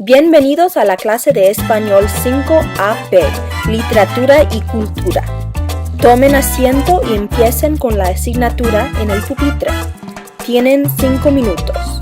Bienvenidos a la clase de Español 5AP, Literatura y Cultura. Tomen asiento y empiecen con la asignatura en el pupitre. Tienen 5 minutos.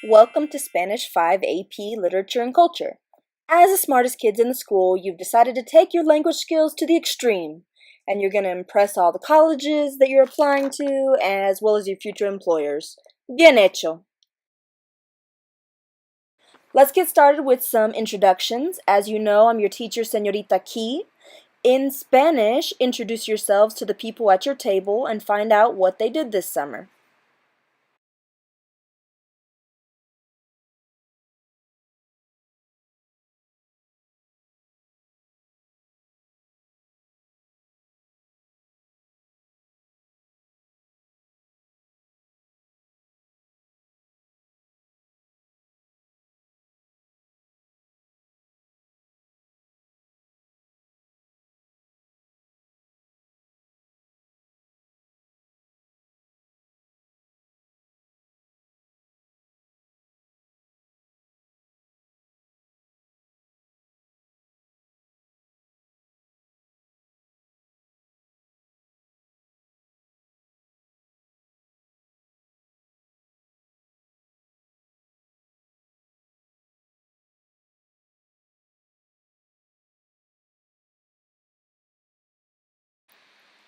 Welcome to Spanish 5 AP Literature and Culture. As the smartest kids in the school, you've decided to take your language skills to the extreme, and you're going to impress all the colleges that you're applying to, as well as your future employers. Bien hecho! Let's get started with some introductions. As you know, I'm your teacher, Señorita Key. In Spanish, introduce yourselves to the people at your table and find out what they did this summer.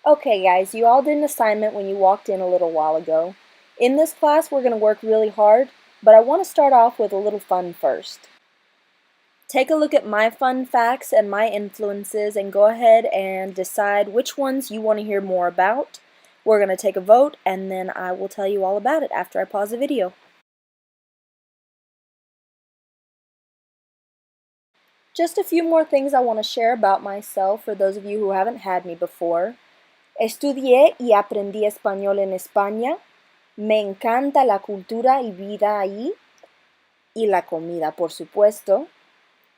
Okay guys, you all did an assignment when you walked in a little while ago. In this class we're going to work really hard, but I want to start off with a little fun first. Take a look at my fun facts and my influences and go ahead and decide which ones you want to hear more about. We're going to take a vote and then I will tell you all about it after I pause the video. Just a few more things I want to share about myself for those of you who haven't had me before. Estudié y aprendí español en España. Me encanta la cultura y vida ahí, y la comida, por supuesto.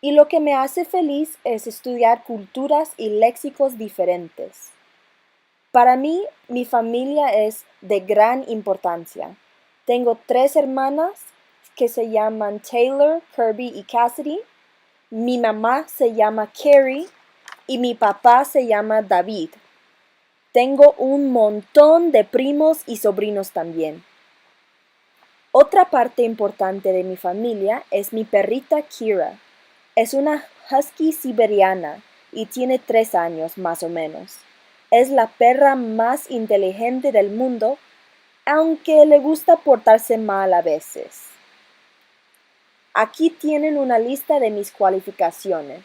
Y lo que me hace feliz es estudiar culturas y léxicos diferentes. Para mí, mi familia es de gran importancia. Tengo 3 hermanas que se llaman Taylor, Kirby y Cassidy. Mi mamá se llama Carrie y mi papá se llama David. Tengo un montón de primos y sobrinos también. Otra parte importante de mi familia es mi perrita Kira. Es una husky siberiana y tiene 3 años más o menos. Es la perra más inteligente del mundo, aunque le gusta portarse mal a veces. Aquí tienen una lista de mis cualificaciones.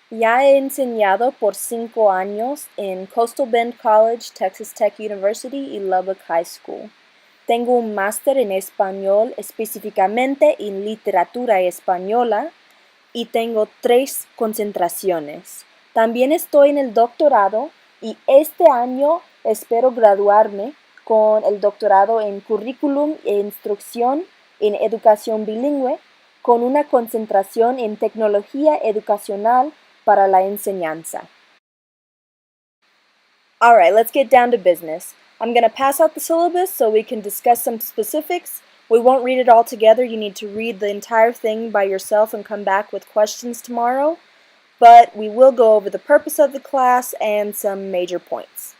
Ya he enseñado por 5 años en Coastal Bend College, Texas Tech University y Lubbock High School. Tengo un máster en español, específicamente en literatura española, y tengo 3 concentraciones. También estoy en el doctorado y este año espero graduarme con el doctorado en currículum e instrucción en educación bilingüe con una concentración en tecnología educacional para la enseñanza. Alright, let's get down to business. I'm going to pass out the syllabus so we can discuss some specifics. We won't read it all together. You need to read the entire thing by yourself and come back with questions tomorrow. But we will go over the purpose of the class and some major points.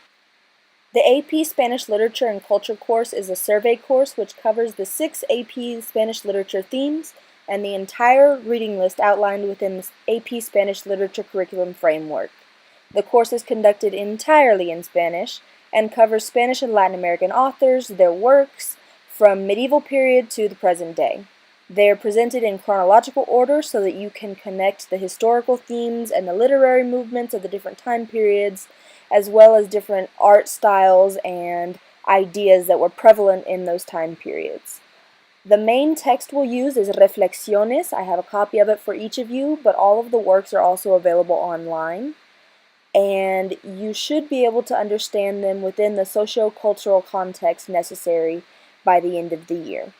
The AP Spanish Literature and Culture course is a survey course which covers the 6 AP Spanish Literature themes and the entire reading list outlined within the AP Spanish Literature curriculum framework. The course is conducted entirely in Spanish and covers Spanish and Latin American authors, their works, from medieval period to the present day. They are presented in chronological order so that you can connect the historical themes and the literary movements of the different time periods, as well as different art styles and ideas that were prevalent in those time periods. The main text we'll use is Reflexiones. I have a copy of it for each of you, but all of the works are also available online. And you should be able to understand them within the socio-cultural context necessary by the end of the year.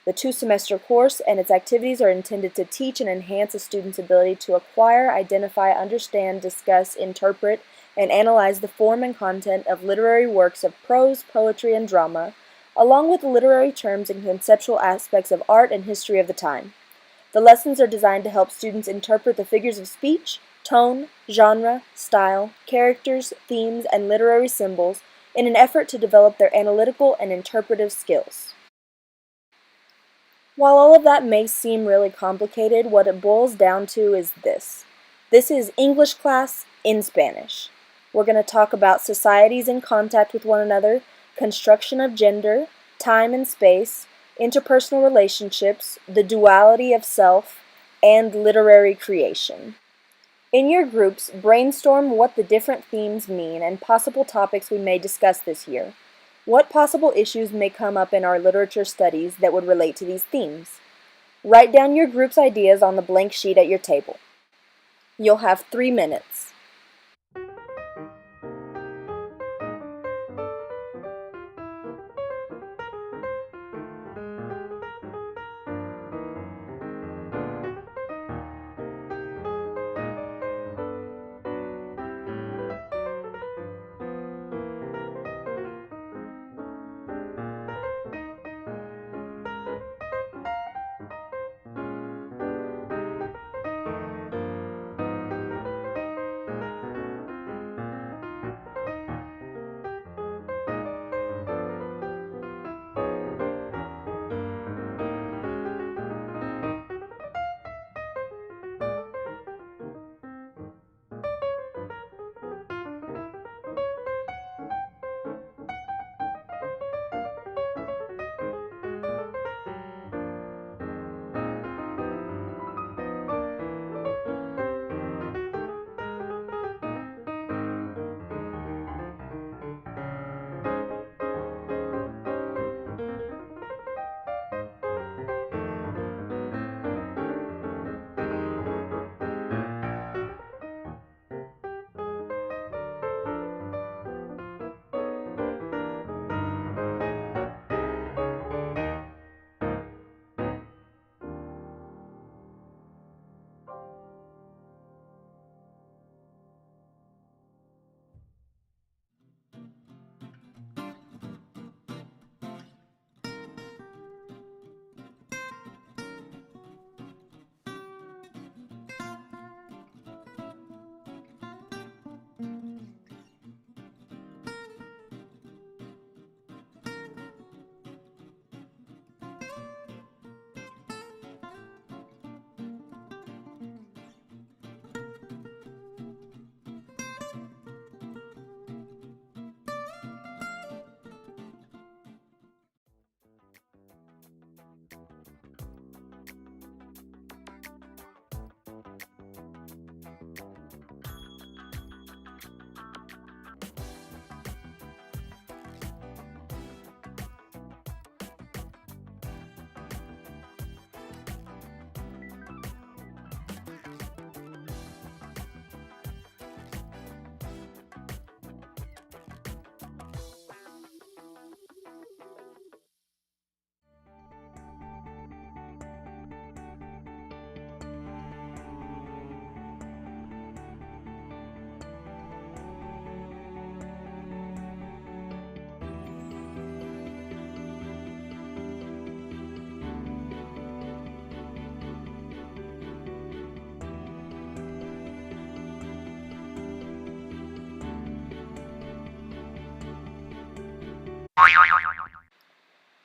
The 2-semester course and its activities are intended to teach and enhance a student's ability to acquire, identify, understand, discuss, interpret, and analyze the form and content of literary works of prose, poetry, and drama, along with the literary terms and conceptual aspects of art and history of the time. The lessons are designed to help students interpret the figures of speech, tone, genre, style, characters, themes, and literary symbols in an effort to develop their analytical and interpretive skills. While all of that may seem really complicated, what it boils down to is this. This is English class in Spanish. We're going to talk about societies in contact with one another, construction of gender, time and space, interpersonal relationships, the duality of self, and literary creation. In your groups, brainstorm what the different themes mean and possible topics we may discuss this year. What possible issues may come up in our literature studies that would relate to these themes? Write down your group's ideas on the blank sheet at your table. You'll have 3 minutes.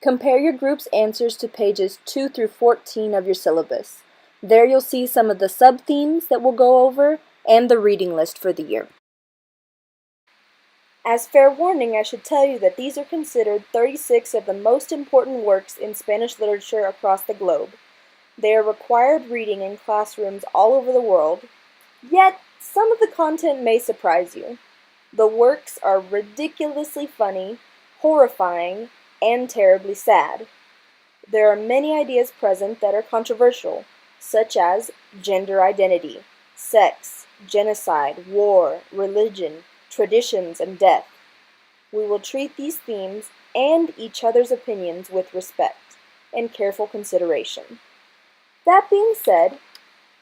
Compare your group's answers to pages 2 through 14 of your syllabus. There you'll see some of the sub-themes that we'll go over and the reading list for the year. As fair warning, I should tell you that these are considered 36 of the most important works in Spanish literature across the globe. They are required reading in classrooms all over the world, yet some of the content may surprise you. The works are ridiculously funny, horrifying, and terribly sad. There are many ideas present that are controversial, such as gender identity, sex, genocide, war, religion, traditions, and death. We will treat these themes and each other's opinions with respect and careful consideration. That being said,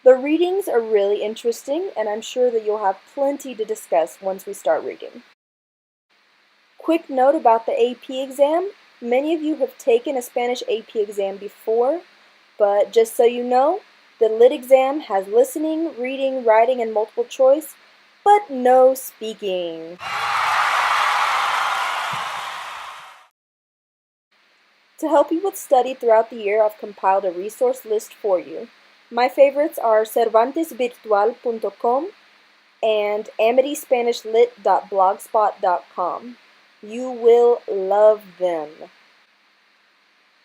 the readings are really interesting, and I'm sure that you'll have plenty to discuss once we start reading. Quick note about the AP exam. Many of you have taken a Spanish AP exam before, but just so you know, the Lit exam has listening, reading, writing, and multiple choice, but no speaking. To help you with study throughout the year, I've compiled a resource list for you. My favorites are cervantesvirtual.com and amityspanishlit.blogspot.com. You will love them.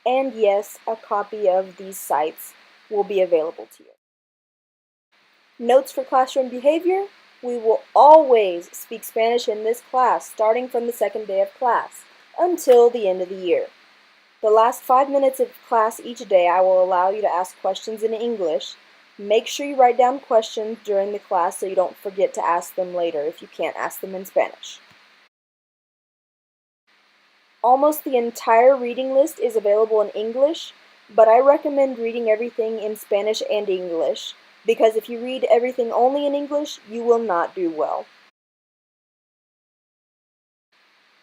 And yes, a copy of these sites will be available to you. Notes for classroom behavior: we will always speak Spanish in this class starting from the second day of class until the end of the year. The last 5 minutes of class each day I will allow you to ask questions in English. Make sure you write down questions during the class so you don't forget to ask them later if you can't ask them in Spanish. Almost the entire reading list is available in English, but I recommend reading everything in Spanish and English, because if you read everything only in English, you will not do well.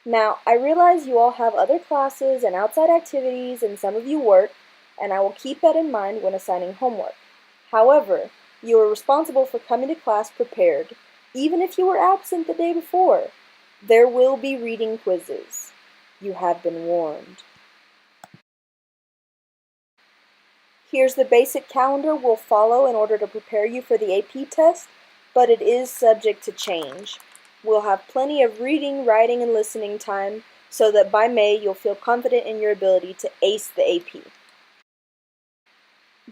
Now, I realize you all have other classes and outside activities, and some of you work, and I will keep that in mind when assigning homework. However, you are responsible for coming to class prepared, even if you were absent the day before. There will be reading quizzes. You have been warned. Here's the basic calendar we'll follow in order to prepare you for the AP test, but it is subject to change. We'll have plenty of reading, writing, and listening time so that by May you'll feel confident in your ability to ace the AP.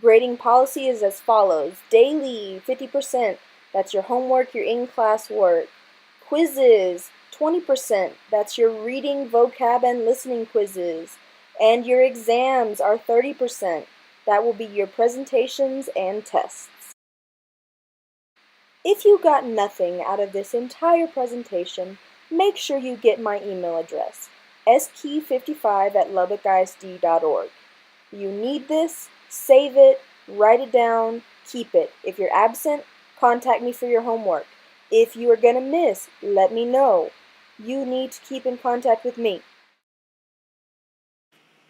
Grading policy is as follows: daily, 50%, that's your homework, your in-class work. Quizzes, 20%, that's your reading, vocab, and listening quizzes. And your exams are 30%, that will be your presentations and tests. If you got nothing out of this entire presentation, make sure you get my email address, skey55@lubbockisd.org. You need this, save it, write it down, keep it. If you're absent, contact me for your homework. If you are going to miss, let me know. You need to keep in contact with me.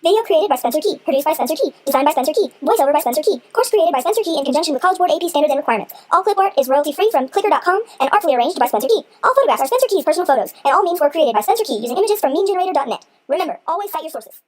Video created by Spencer Key, produced by Spencer Key, designed by Spencer Key, voiceover by Spencer Key, course created by Spencer Key in conjunction with College Board AP standards and requirements. All clip art is royalty-free from Clicker.com and artfully arranged by Spencer Key. All photographs are Spencer Key's personal photos, and all memes were created by Spencer Key using images from memegenerator.net. Remember, always cite your sources.